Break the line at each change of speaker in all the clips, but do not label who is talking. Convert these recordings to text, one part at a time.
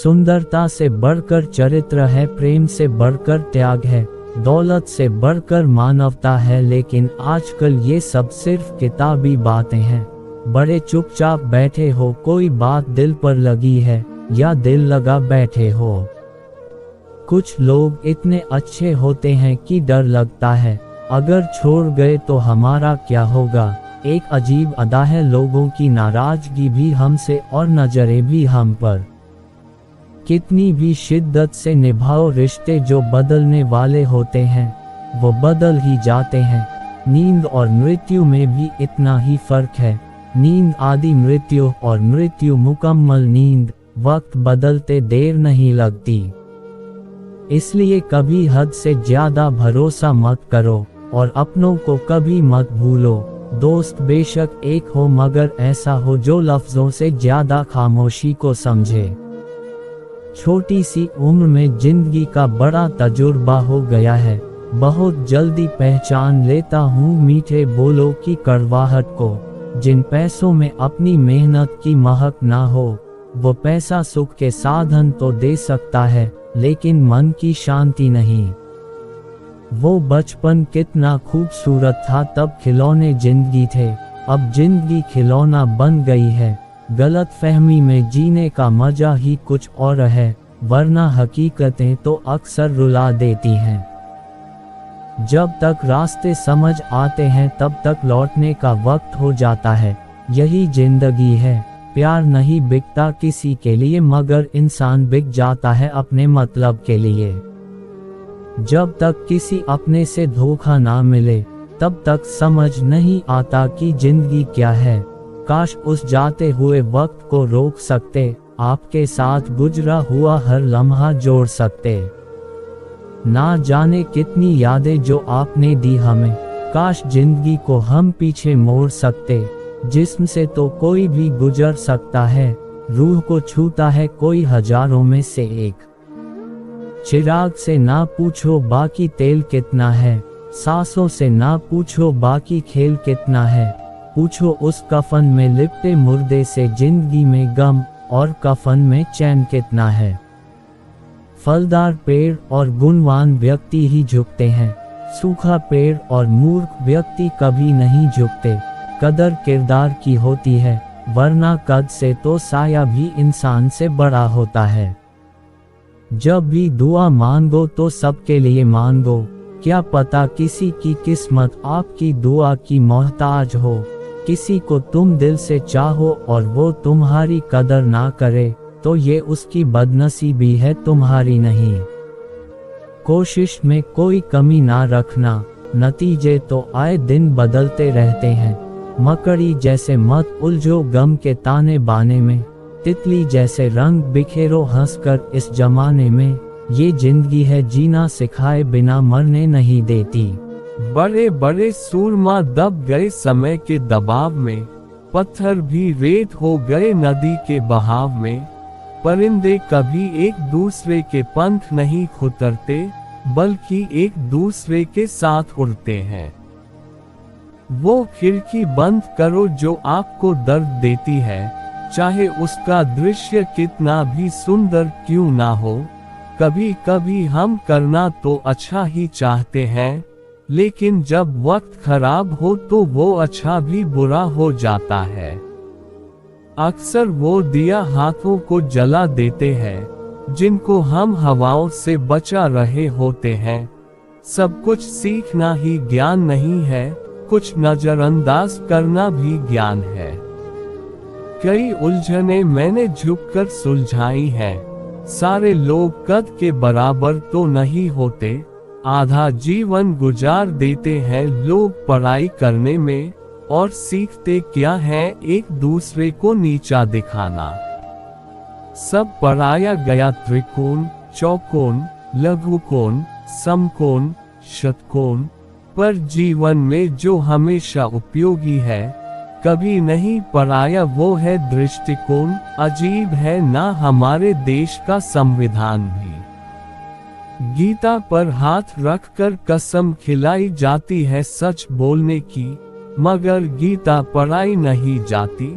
सुंदरता से बढ़कर चरित्र है, प्रेम से बढ़कर त्याग है, दौलत से बढ़कर मानवता है। लेकिन आजकल ये सब सिर्फ किताबी बातें हैं। बड़े चुपचाप बैठे हो, कोई बात दिल पर लगी है या दिल लगा बैठे हो। कुछ लोग इतने अच्छे होते हैं कि डर लगता है, अगर छोड़ गए तो हमारा क्या होगा। एक अजीब अदा है लोगों की, नाराजगी भी हमसे और नजरें भी हम पर। कितनी भी शिद्दत से निभाओ रिश्ते, जो बदलने वाले होते हैं वो बदल ही जाते हैं। नींद और मृत्यु में भी इतना ही फर्क है। नींद आदि मृत्यु और मृत्यु मुकम्मल नींद। वक्त बदलते देर नहीं लगती, इसलिए कभी हद से ज्यादा भरोसा मत करो और अपनों को कभी मत भूलो। दोस्त बेशक एक हो, मगर ऐसा हो जो लफ्जों से ज्यादा खामोशी को समझे। छोटी सी उम्र में जिंदगी का बड़ा तजुर्बा हो गया है, बहुत जल्दी पहचान लेता हूँ मीठे बोलों की कड़वाहट को। जिन पैसों में अपनी मेहनत की महक ना हो, वो पैसा सुख के साधन तो दे सकता है, लेकिन मन की शांति नहीं। वो बचपन कितना खूबसूरत था, तब खिलौने जिंदगी थे, अब जिंदगी खिलौना बन गई है। गलत फहमी में जीने का मजा ही कुछ और है, वरना हकीकतें तो अक्सर रुला देती हैं। जब तक रास्ते समझ आते हैं तब तक लौटने का वक्त हो जाता है। यही जिंदगी है। प्यार नहीं बिकता किसी के लिए, मगर इंसान बिक जाता है अपने मतलब के लिए। जब तक किसी अपने से धोखा ना मिले तब तक समझ नहीं आता कि जिंदगी क्या है। काश उस जाते हुए वक्त को रोक सकते, आपके साथ गुजरा हुआ हर लम्हा जोड़ सकते। ना जाने कितनी यादें जो आपने दी हमें, काश जिंदगी को हम पीछे मोड़ सकते। जिस्म से तो कोई भी गुजर सकता है, रूह को छूता है कोई हजारों में से एक। चिराग से ना पूछो बाकी तेल कितना है, सांसों से ना पूछो बाकी खेल कितना है। पूछो उस कफन में लिपटे मुर्दे से जिंदगी में गम और कफन में चैन कितना है। फलदार पेड़ और गुणवान व्यक्ति ही झुकते हैं, सूखा पेड़ और मूर्ख व्यक्ति कभी नहीं झुकते। कदर किरदार की होती है, वरना कद से तो साया भी इंसान से बड़ा होता है। जब भी दुआ मांगो तो सबके लिए मांगो, क्या पता किसी की किस्मत आपकी दुआ की मोहताज हो। किसी को तुम दिल से चाहो और वो तुम्हारी कदर ना करे, तो ये उसकी बदनसीबी है, तुम्हारी नहीं। कोशिश में कोई कमी ना रखना, नतीजे तो आए दिन बदलते रहते हैं। मकड़ी जैसे मत उलझो गम के ताने बाने में, तितली जैसे रंग बिखेरो हंसकर इस जमाने में। ये जिंदगी है जीना सिखाए बिना मरने नहीं देती।
बड़े बड़े सूरमा दब गए समय के दबाव में, पत्थर भी रेत हो गए नदी के बहाव में। परिंदे कभी एक दूसरे के पंख नहीं खुतरते, बल्कि एक दूसरे के साथ उड़ते हैं। वो खिड़की बंद करो जो आपको दर्द देती है, चाहे उसका दृश्य कितना भी सुंदर क्यों ना हो। कभी कभी हम करना तो अच्छा ही चाहते हैं, लेकिन जब वक्त खराब हो तो वो अच्छा भी बुरा हो जाता है। अक्सर वो दिया हाथों को जला देते हैं जिनको हम हवाओं से बचा रहे होते हैं। सब कुछ सीखना ही ज्ञान नहीं है, कुछ नजरअंदाज करना भी ज्ञान है। कई उलझने मैंने झुककर सुलझाई हैं। सारे लोग कद के बराबर तो नहीं होते, आधा जीवन गुजार देते हैं लोग पढ़ाई करने में, और सीखते क्या है एक दूसरे को नीचा दिखाना। सब पढ़ाया गया त्रिकोण, चौकोन, लघुकोण, समकोण, शतकोण, पर जीवन में जो हमेशा उपयोगी है कभी नहीं पढ़ाया, वो है दृष्टिकोण। अजीब है ना हमारे देश का संविधान भी। गीता पर हाथ रखकर कसम खिलाई जाती है सच बोलने की, मगर गीता पढ़ाई नहीं जाती।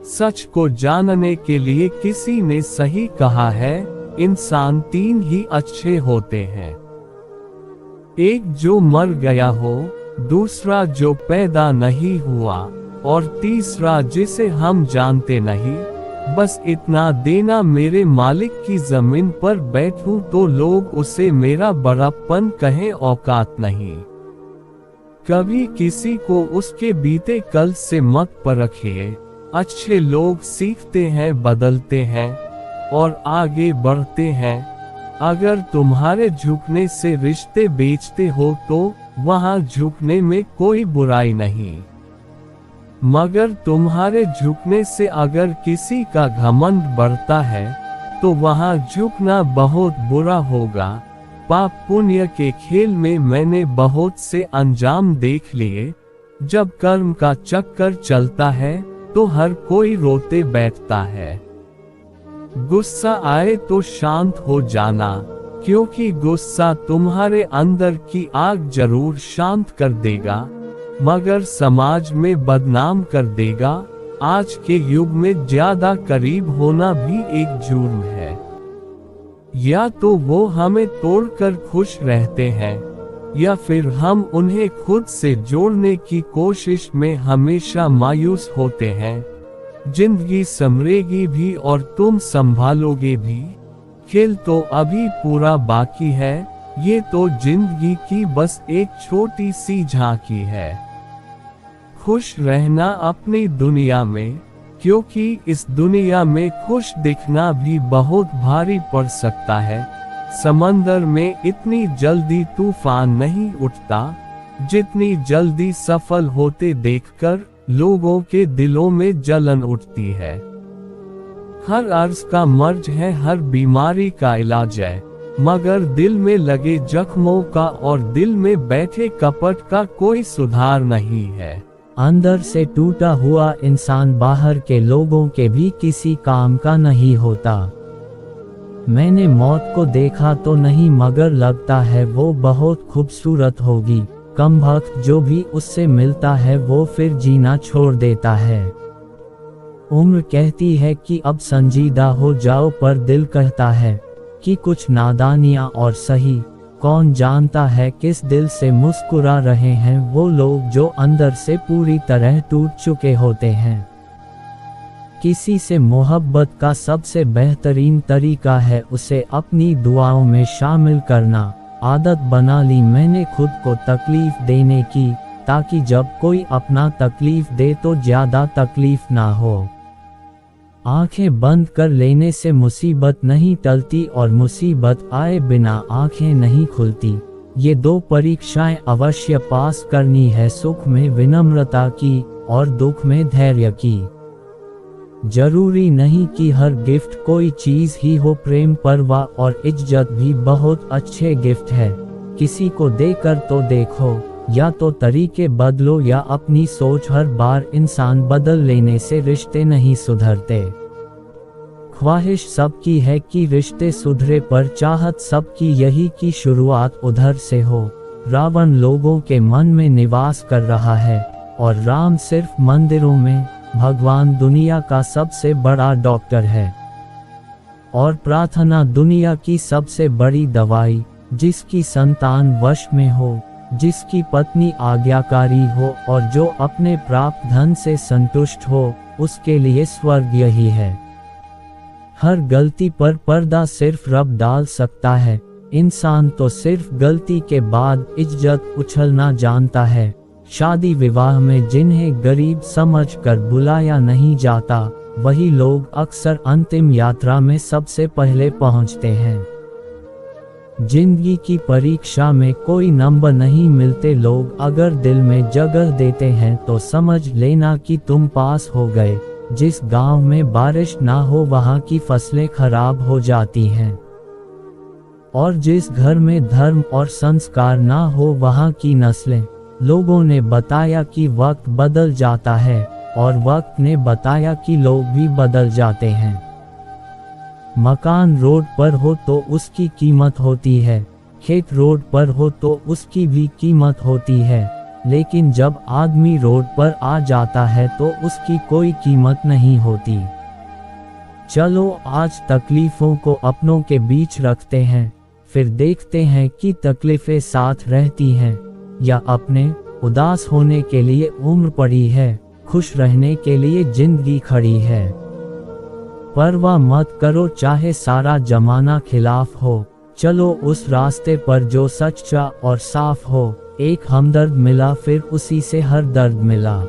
सच को जानने के लिए किसी ने सही कहा है, इंसान तीन ही अच्छे होते हैं, एक जो मर गया हो, दूसरा जो पैदा नहीं हुआ, और तीसरा जिसे हम जानते नहीं। बस इतना देना, मेरे मालिक की जमीन पर बैठूं तो लोग उसे मेरा बड़प्पन कहें, औकात नहीं। कभी किसी को उसके बीते कल से मत परखिए। अच्छे लोग सीखते हैं, बदलते हैं और आगे बढ़ते हैं। अगर तुम्हारे झुकने से रिश्ते बेचते हो तो वहां झुकने में कोई बुराई नहीं, मगर तुम्हारे झुकने से अगर किसी का घमंड बढ़ता है तो वहां झुकना बहुत बुरा होगा। पाप पुण्य के खेल में मैंने बहुत से अंजाम देख लिए। जब कर्म का चक्कर चलता है तो हर कोई रोते बैठता है। गुस्सा आए तो शांत हो जाना, क्योंकि गुस्सा तुम्हारे अंदर की आग जरूर शांत कर देगा, मगर समाज में बदनाम कर देगा। आज के युग में ज्यादा करीब होना भी एक जुर्म है। या तो वो हमें तोड़कर खुश रहते हैं, या फिर हम उन्हें खुद से जोड़ने की कोशिश में हमेशा मायूस होते हैं। जिंदगी संभलेगी भी और तुम संभालोगे भी। खेल तो अभी पूरा बाकी है, ये तो जिंदगी की बस एक छोटी सी झांकी है। खुश रहना अपनी दुनिया में, क्योंकि इस दुनिया में खुश दिखना भी बहुत भारी पड़ सकता है। समंदर में इतनी जल्दी तूफान नहीं उठता, जितनी जल्दी सफल होते देखकर लोगों के दिलों में जलन उठती है। हर अर्ज का मर्ज है, हर बीमारी का इलाज है, मगर दिल में लगे जख्मों का और दिल में बैठे कपट का कोई सुधार नहीं है।
अंदर से टूटा हुआ इंसान बाहर के लोगों के भी किसी काम का नहीं होता। मैंने मौत को देखा तो नहीं, मगर लगता है वो बहुत खूबसूरत होगी। कमबख्त जो भी उससे मिलता है वो फिर जीना छोड़ देता है। उम्र कहती है कि अब संजीदा हो जाओ, पर दिल कहता है कि कुछ नादानियां और सही। कौन जानता है किस दिल से मुस्कुरा रहे हैं वो लोग जो अंदर से पूरी तरह टूट चुके होते हैं। किसी से मोहब्बत का सबसे बेहतरीन तरीका है उसे अपनी दुआओं में शामिल करना। आदत बना ली मैंने खुद को तकलीफ देने की, ताकि जब कोई अपना तकलीफ दे तो ज्यादा तकलीफ ना हो। आंखें बंद कर लेने से मुसीबत नहीं टलती और मुसीबत आए बिना आंखें नहीं खुलती। ये दो परीक्षाएं अवश्य पास करनी है, सुख में विनम्रता की और दुख में धैर्य की। जरूरी नहीं कि हर गिफ्ट कोई चीज ही हो, प्रेम, परवाह और इज्जत भी बहुत अच्छे गिफ्ट है। किसी को देकर तो देखो, या तो तरीके बदलो या अपनी सोच। हर बार इंसान बदल लेने से रिश्ते नहीं सुधरते। ख्वाहिश सबकी है कि रिश्ते सुधरे, पर चाहत सबकी यही कि शुरुआत उधर से हो। रावण लोगों के मन में निवास कर रहा है और राम सिर्फ मंदिरों में। भगवान दुनिया का सबसे बड़ा डॉक्टर है और प्रार्थना दुनिया की सबसे बड़ी दवाई। जिसकी संतान वश में हो, जिसकी पत्नी आज्ञाकारी हो और जो अपने प्राप्त धन से संतुष्ट हो, उसके लिए स्वर्ग यही है। हर गलती पर पर्दा सिर्फ रब डाल सकता है। इंसान तो सिर्फ गलती के बाद इज्जत उछलना जानता है। शादी विवाह में जिन्हें गरीब समझकर बुलाया नहीं जाता, वही लोग अक्सर अंतिम यात्रा में सबसे पहले पहुंचते हैं। जिंदगी की परीक्षा में कोई नंबर नहीं मिलते। लोग अगर दिल में जगह देते हैं तो समझ लेना कि तुम पास हो गए। जिस गांव में बारिश ना हो वहां की फसलें खराब हो जाती हैं, और जिस घर में धर्म और संस्कार ना हो वहां की नस्लें। लोगों ने बताया कि वक्त बदल जाता है और वक्त ने बताया कि लोग भी बदल जाते हैं। मकान रोड पर हो तो उसकी कीमत होती है, खेत रोड पर हो तो उसकी भी कीमत होती है, लेकिन जब आदमी रोड पर आ जाता है तो उसकी कोई कीमत नहीं होती। चलो आज तकलीफों को अपनों के बीच रखते हैं, फिर देखते हैं कि तकलीफें साथ रहती हैं या अपने। उदास होने के लिए उम्र पड़ी है, खुश रहने के लिए जिंदगी खड़ी है। परवाह मत करो चाहे सारा जमाना खिलाफ हो, चलो उस रास्ते पर जो सच्चा और साफ हो। एक हमदर्द मिला फिर उसी से हर दर्द मिला।